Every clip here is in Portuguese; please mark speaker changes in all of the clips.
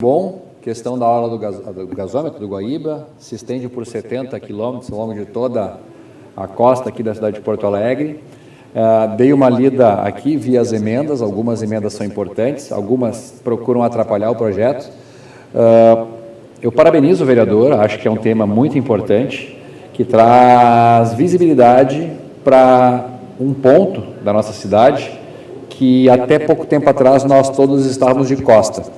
Speaker 1: Bom, questão da aula do gasômetro do Guaíba, se estende por 70 quilômetros ao longo de toda a costa aqui da cidade de Porto Alegre. Dei uma lida aqui, vi as emendas, algumas emendas são importantes, algumas procuram atrapalhar o projeto. Eu parabenizo o vereador, acho que é um tema muito importante, que traz visibilidade para um ponto da nossa cidade que até pouco tempo atrás nós todos estávamos de costa.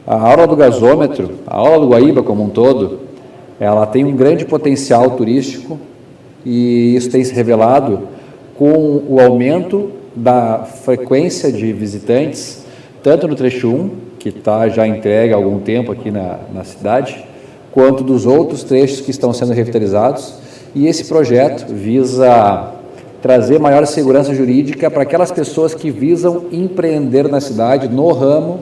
Speaker 1: A aula do gasômetro, a aula do Guaíba como um todo, ela tem um grande potencial turístico e isso tem se revelado com o aumento da frequência de visitantes, tanto no trecho 1, que está já entregue há algum tempo aqui na cidade, quanto dos outros trechos que estão sendo revitalizados. E esse projeto visa trazer maior segurança jurídica para aquelas pessoas que visam empreender na cidade no ramo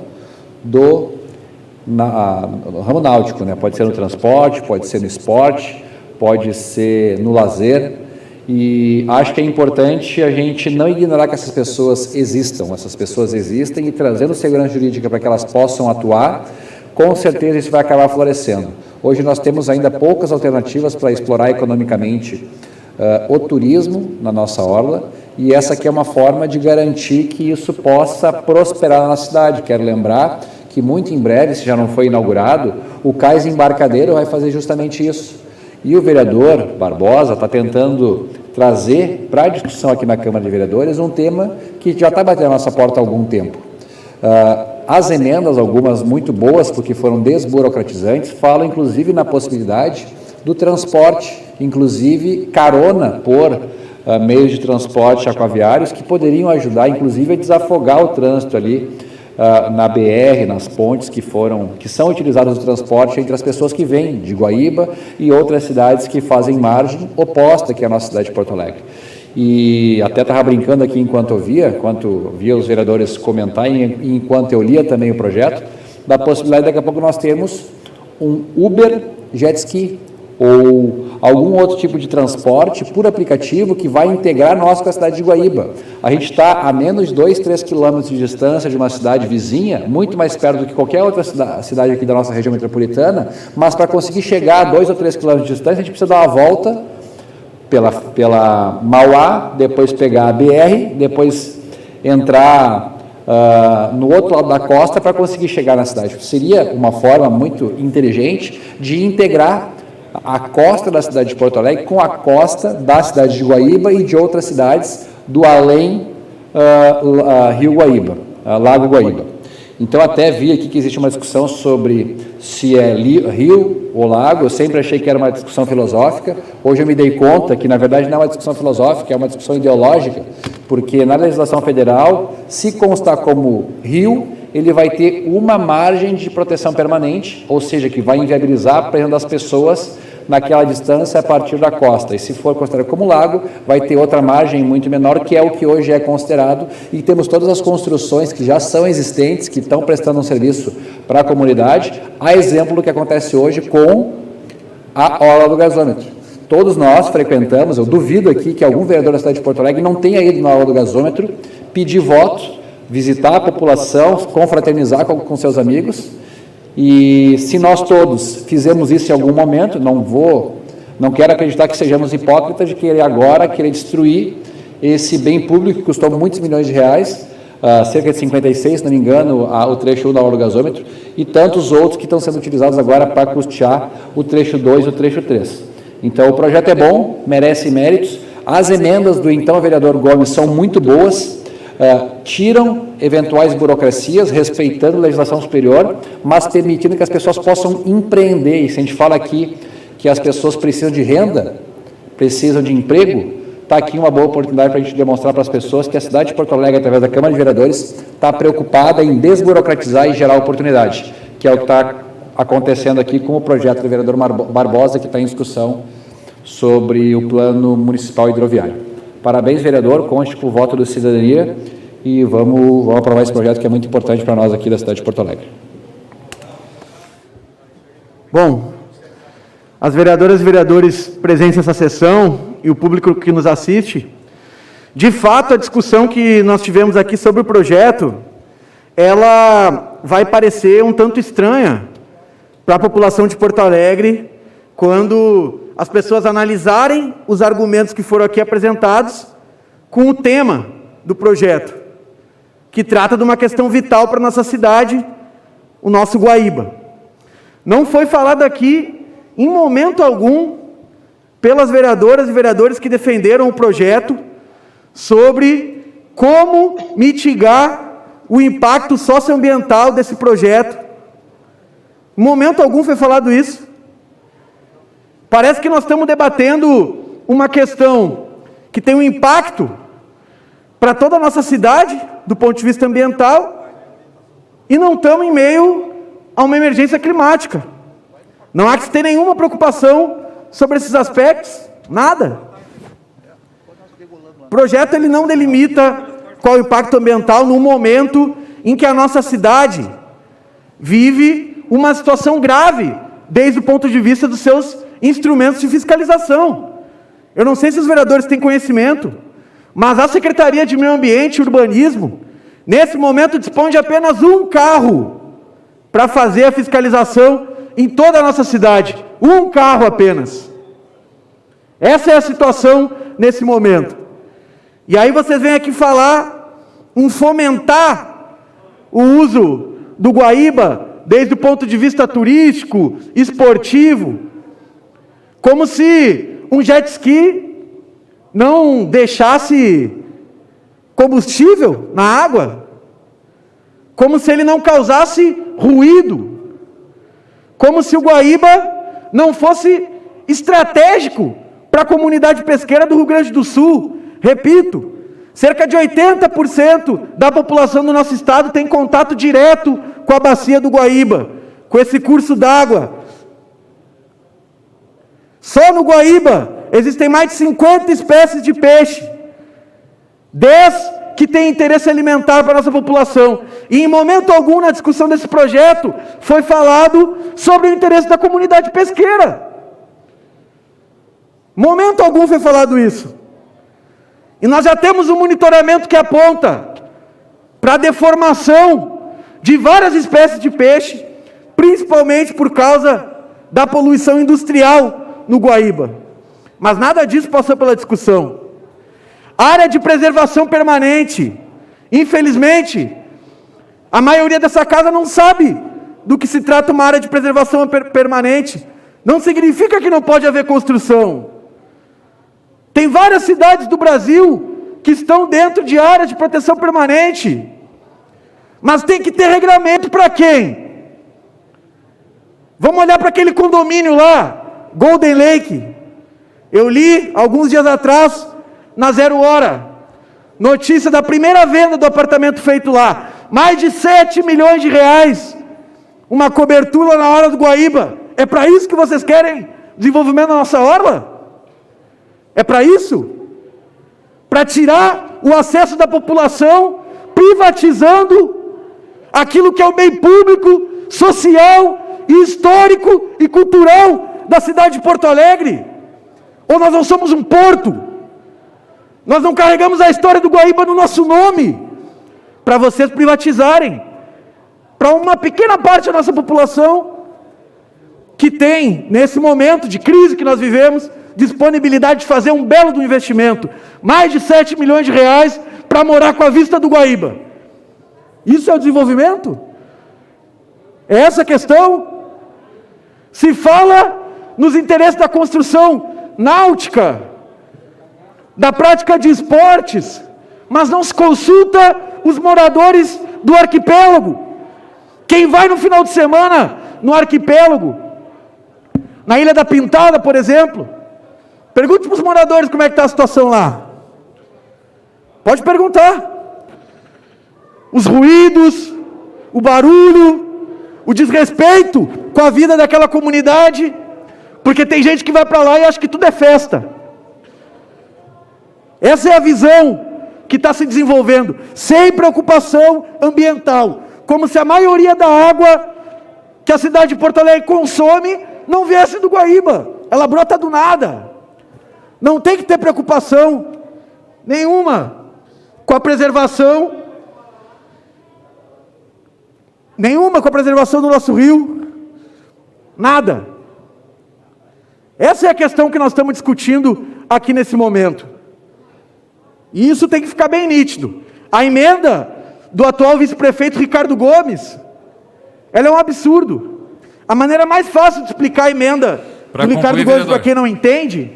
Speaker 1: no ramo náutico, né? Pode ser no transporte, pode ser no esporte, pode ser no lazer, e acho que é importante a gente não ignorar que essas pessoas existem e trazendo segurança jurídica para que elas possam atuar, com certeza isso vai acabar florescendo. Hoje nós temos ainda poucas alternativas para explorar economicamente o turismo na nossa orla, e essa aqui é uma forma de garantir que isso possa prosperar na cidade. Quero lembrar que muito em breve, se já não foi inaugurado, o cais embarcadeiro vai fazer justamente isso. E o vereador Barbosa está tentando trazer para a discussão aqui na Câmara de Vereadores um tema que já está batendo na nossa porta há algum tempo. As emendas, algumas muito boas, porque foram desburocratizantes, falam inclusive na possibilidade do transporte, inclusive carona por meios de transporte aquaviários, que poderiam ajudar, inclusive, a desafogar o trânsito ali na BR, nas pontes que são utilizadas no transporte entre as pessoas que vêm de Guaíba e outras cidades que fazem margem oposta que é a nossa cidade de Porto Alegre. E até estava brincando aqui enquanto via os vereadores comentarem e enquanto eu lia também o projeto, da possibilidade daqui a pouco nós termos um Uber Jet Ski ou algum outro tipo de transporte por aplicativo que vai integrar nós com a cidade de Guaíba. A gente está a menos de 2, 3 quilômetros de distância de uma cidade vizinha, muito mais perto do que qualquer outra cidade aqui da nossa região metropolitana, mas para conseguir chegar a 2 ou 3 quilômetros de distância, a gente precisa dar uma volta pela Mauá, depois pegar a BR, depois entrar no outro lado da costa para conseguir chegar na cidade. Seria uma forma muito inteligente de integrar a costa da cidade de Porto Alegre com a costa da cidade de Guaíba e de outras cidades do além Rio Guaíba, Lago Guaíba. Então, até vi aqui que existe uma discussão sobre se é rio ou lago. Eu sempre achei que era uma discussão filosófica. Hoje eu me dei conta que, na verdade, não é uma discussão filosófica, é uma discussão ideológica, porque na legislação federal, se constar como rio, ele vai ter uma margem de proteção permanente, ou seja, que vai inviabilizar a presença das pessoas naquela distância a partir da costa. E se for considerado como lago, vai ter outra margem muito menor, que é o que hoje é considerado, e temos todas as construções que já são existentes, que estão prestando um serviço para a comunidade, a exemplo do que acontece hoje com a orla do gasômetro. Todos nós frequentamos, eu duvido aqui que algum vereador da cidade de Porto Alegre não tenha ido na orla do gasômetro, pedir voto, visitar a população, confraternizar com seus amigos, e se nós todos fizemos isso em algum momento, não quero acreditar que sejamos hipócritas de querer destruir esse bem público que custou muitos milhões de reais, cerca de 56, se não me engano, o trecho 1 da aula do gasômetro, e tantos outros que estão sendo utilizados agora para custear o trecho 2 e o trecho 3. Então, o projeto é bom, merece méritos. As emendas do então vereador Gomes são muito boas, tiram eventuais burocracias, respeitando a legislação superior, mas permitindo que as pessoas possam empreender. E se a gente fala aqui que as pessoas precisam de renda, precisam de emprego, está aqui uma boa oportunidade para a gente demonstrar para as pessoas que a cidade de Porto Alegre, através da Câmara de Vereadores, está preocupada em desburocratizar e gerar oportunidade, que é o que está acontecendo aqui com o projeto do vereador Barbosa, que está em discussão sobre o Plano Municipal Hidroviário. Parabéns, vereador, conste com o voto da cidadania e vamos aprovar esse projeto que é muito importante para nós aqui da cidade de Porto Alegre.
Speaker 2: Bom, as vereadoras e vereadores presentes nessa sessão e o público que nos assiste, de fato, a discussão que nós tivemos aqui sobre o projeto ela vai parecer um tanto estranha para a população de Porto Alegre quando as pessoas analisarem os argumentos que foram aqui apresentados com o tema do projeto, que trata de uma questão vital para a nossa cidade, o nosso Guaíba. Não foi falado aqui, em momento algum, pelas vereadoras e vereadores que defenderam o projeto, sobre como mitigar o impacto socioambiental desse projeto. Em momento algum foi falado isso. Parece que nós estamos debatendo uma questão que tem um impacto para toda a nossa cidade, do ponto de vista ambiental, e não estamos em meio a uma emergência climática. Não há que ter nenhuma preocupação sobre esses aspectos, nada. O projeto ele não delimita qual é o impacto ambiental no momento em que a nossa cidade vive uma situação grave, desde o ponto de vista dos seus instrumentos de fiscalização. Eu não sei se os vereadores têm conhecimento, mas a Secretaria de Meio Ambiente e Urbanismo, nesse momento, dispõe de apenas um carro para fazer a fiscalização em toda a nossa cidade. Um carro apenas. Essa é a situação nesse momento. E aí vocês vêm aqui falar em fomentar o uso do Guaíba desde o ponto de vista turístico, esportivo, como se um jet ski não deixasse combustível na água, como se ele não causasse ruído, como se o Guaíba não fosse estratégico para a comunidade pesqueira do Rio Grande do Sul. Repito, cerca de 80% da população do nosso estado tem contato direto com a bacia do Guaíba, com esse curso d'água. Só no Guaíba existem mais de 50 espécies de peixe, 10 que têm interesse alimentar para a nossa população. E em momento algum na discussão desse projeto foi falado sobre o interesse da comunidade pesqueira. Momento algum foi falado isso. E nós já temos um monitoramento que aponta para a deformação de várias espécies de peixe, principalmente por causa da poluição industrial no Guaíba. Mas nada disso passou pela discussão. Área de preservação permanente. Infelizmente, a maioria dessa casa não sabe do que se trata uma área de preservação permanente. Não significa que não pode haver construção. Tem várias cidades do Brasil que estão dentro de áreas de proteção permanente. Mas tem que ter regramento para quem? Vamos olhar para aquele condomínio lá, Golden Lake. Eu li, alguns dias atrás, na 0 Hora, notícia da primeira venda do apartamento feito lá. Mais de 7 milhões de reais. Uma cobertura na Orla do Guaíba. É para isso que vocês querem desenvolvimento da nossa orla? É para isso? Para tirar o acesso da população, privatizando aquilo que é o bem público, social, histórico e cultural da cidade de Porto Alegre? Ou nós não somos um porto? Nós não carregamos a história do Guaíba no nosso nome, para vocês privatizarem, para uma pequena parte da nossa população, que tem, nesse momento de crise que nós vivemos, disponibilidade de fazer um belo do investimento, mais de 7 milhões de reais para morar com a vista do Guaíba. Isso é o desenvolvimento? É essa a questão? Se fala nos interesses da construção náutica, da prática de esportes, mas não se consulta os moradores do arquipélago. Quem vai no final de semana no arquipélago, na Ilha da Pintada, por exemplo, pergunte para os moradores como é que está a situação lá. Pode perguntar. Os ruídos, o barulho, o desrespeito com a vida daquela comunidade, porque tem gente que vai para lá e acha que tudo é festa. Essa é a visão que está se desenvolvendo, sem preocupação ambiental, como se a maioria da água que a cidade de Porto Alegre consome não viesse do Guaíba, ela brota do nada. Não tem que ter preocupação nenhuma com a preservação Nenhuma com a preservação do nosso rio. Nada. Essa é a questão que nós estamos discutindo aqui nesse momento. E isso tem que ficar bem nítido. A emenda do atual vice-prefeito Ricardo Gomes, ela é um absurdo. A maneira mais fácil de explicar a emenda do Ricardo Gomes, para quem não entende,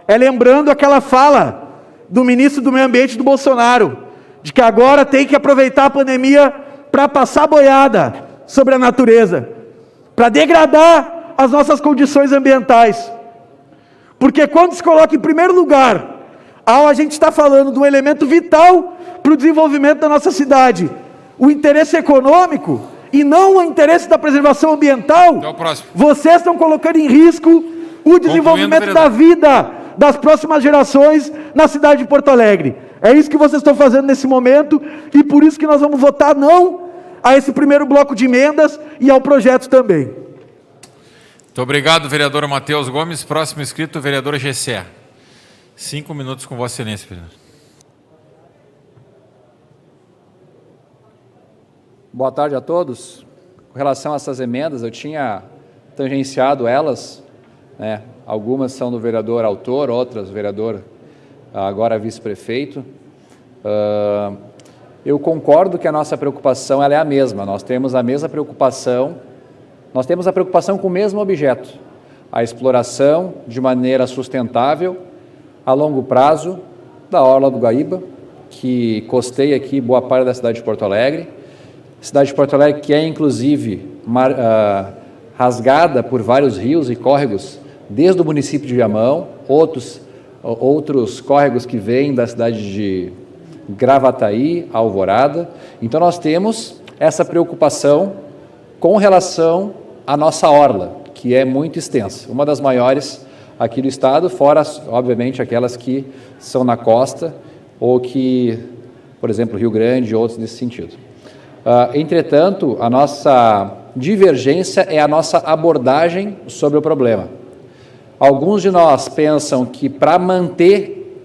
Speaker 2: é lembrando aquela fala do ministro do Meio Ambiente do Bolsonaro, de que agora tem que aproveitar a pandemia para passar boiada sobre a natureza, para degradar as nossas condições ambientais. Porque quando se coloca em primeiro lugar, a gente está falando de um elemento vital para o desenvolvimento da nossa cidade, o interesse econômico, e não o interesse da preservação ambiental, vocês estão colocando em risco o desenvolvimento da vida das próximas gerações na cidade de Porto Alegre. É isso que vocês estão fazendo nesse momento, e por isso que nós vamos votar não a esse primeiro bloco de emendas e ao projeto também.
Speaker 3: Muito obrigado, vereador Matheus Gomes. Próximo inscrito, vereador Gessé. 5 minutos com Vossa Excelência, vereador.
Speaker 1: Boa tarde a todos. Com relação a essas emendas, eu tinha tangenciado elas, né? Algumas são do vereador autor, outras do vereador agora vice-prefeito. Eu concordo que a nossa preocupação ela é a mesma, nós temos a mesma preocupação, nós temos a preocupação com o mesmo objeto, a exploração de maneira sustentável, a longo prazo, da orla do Guaíba, que costeia aqui boa parte da cidade de Porto Alegre, cidade de Porto Alegre que é inclusive rasgada por vários rios e córregos, desde o município de Viamão, outros córregos que vêm da cidade de Gravataí, Alvorada. Então nós temos essa preocupação com relação à nossa orla, que é muito extensa, uma das maiores aqui do estado, fora, obviamente, aquelas que são na costa, ou que, por exemplo, Rio Grande e outros nesse sentido. Entretanto, a nossa divergência é a nossa abordagem sobre o problema. Alguns de nós pensam que para manter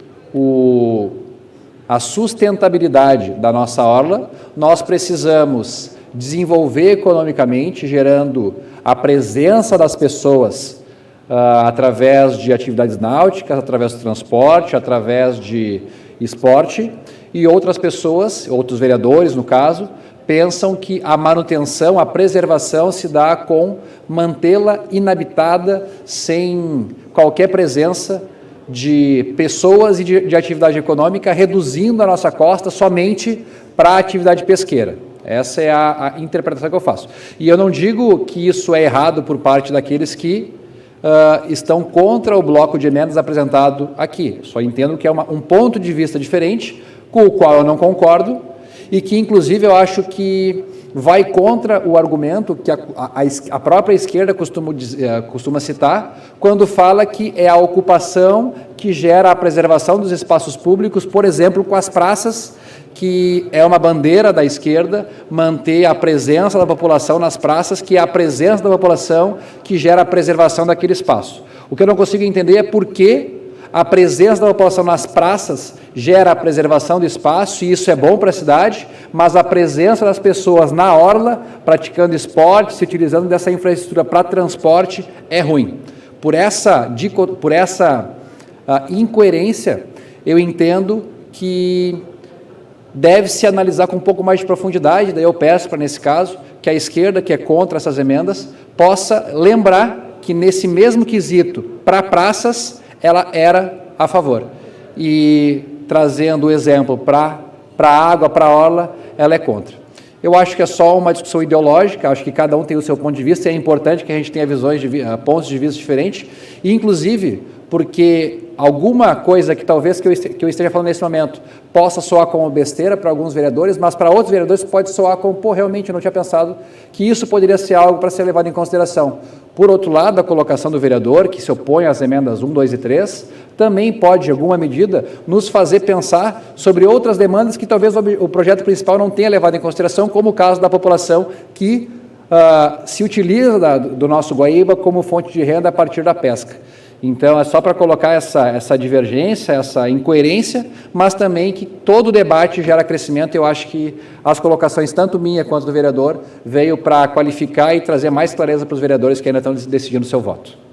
Speaker 1: a sustentabilidade da nossa orla, nós precisamos desenvolver economicamente, gerando a presença das pessoas através de atividades náuticas, através do transporte, através de esporte, e outras pessoas, outros vereadores no caso, pensam que a manutenção, a preservação se dá com mantê-la inabitada, sem qualquer presença de pessoas e de atividade econômica, reduzindo a nossa costa somente para a atividade pesqueira. Essa é a interpretação que eu faço. E eu não digo que isso é errado por parte daqueles que estão contra o bloco de emendas apresentado aqui. Só entendo que é um ponto de vista diferente, com o qual eu não concordo, e que, inclusive, eu acho que vai contra o argumento que a própria esquerda costuma citar, quando fala que é a ocupação que gera a preservação dos espaços públicos, por exemplo, com as praças, que é uma bandeira da esquerda, manter a presença da população nas praças, que é a presença da população que gera a preservação daquele espaço. O que eu não consigo entender é por que a presença da população nas praças gera a preservação do espaço, e isso é bom para a cidade, mas a presença das pessoas na orla, praticando esporte, se utilizando dessa infraestrutura para transporte, é ruim. Por essa incoerência, eu entendo que deve-se analisar com um pouco mais de profundidade, daí eu peço para, nesse caso, que a esquerda, que é contra essas emendas, possa lembrar que nesse mesmo quesito, para praças, ela era a favor. E trazendo o exemplo para a água, para a orla, ela é contra. Eu acho que é só uma discussão ideológica, acho que cada um tem o seu ponto de vista, e é importante que a gente tenha pontos de vista diferentes, e inclusive porque alguma coisa que talvez que eu esteja falando nesse momento possa soar como besteira para alguns vereadores, mas para outros vereadores pode soar como, pô, realmente eu não tinha pensado que isso poderia ser algo para ser levado em consideração. Por outro lado, a colocação do vereador, que se opõe às emendas 1, 2 e 3, também pode, em alguma medida, nos fazer pensar sobre outras demandas que talvez o projeto principal não tenha levado em consideração, como o caso da população que se utiliza do nosso Guaíba como fonte de renda a partir da pesca. Então, é só para colocar essa divergência, essa incoerência, mas também que todo debate gera crescimento. Eu acho que as colocações, tanto minha quanto do vereador, veio para qualificar e trazer mais clareza para os vereadores que ainda estão decidindo o seu voto.